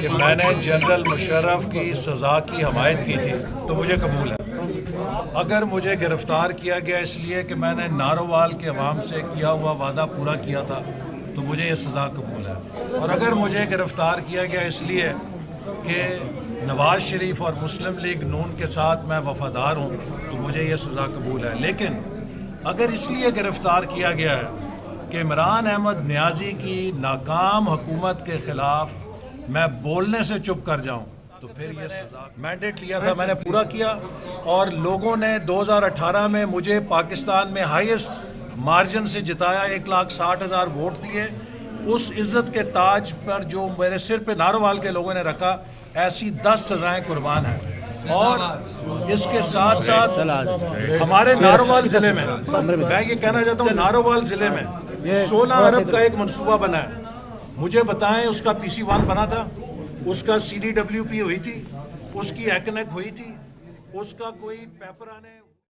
کہ میں نے جنرل مشرف کی سزا کی حمایت کی تھی تو مجھے قبول ہے. اگر مجھے گرفتار کیا گیا اس لیے کہ میں نے نارووال کے عوام سے کیا ہوا وعدہ پورا کیا تھا تو مجھے یہ سزا قبول ہے. اور اگر مجھے گرفتار کیا گیا اس لیے کہ نواز شریف اور مسلم لیگ نون کے ساتھ میں وفادار ہوں تو مجھے یہ سزا قبول ہے. لیکن اگر اس لیے گرفتار کیا گیا ہے کہ عمران احمد نیازی کی ناکام حکومت کے خلاف میں بولنے سے چپ کر جاؤں تو پھر یہ سزا. مینڈیٹ لیا تھا میں نے پورا کیا اور لوگوں نے 2018 میں مجھے پاکستان میں ہائیسٹ مارجن سے جتایا. 1,60,000 ووٹ دیے. اس عزت کے تاج پر جو میرے سر پہ نارووال کے لوگوں نے رکھا ایسی 10 سزائیں قربان ہیں. اور اس کے ساتھ ساتھ ہمارے نارووال ضلع میں میں یہ کہنا چاہتا ہوں نارووال ضلع میں 16 ارب کا ایک منصوبہ بنا ہے. مجھے بتائیں اس کا PC1 بنا تھا, اس کا CDWP ہوئی تھی, اس کی ایکنیک ہوئی تھی, اس کا کوئی پیپر آنے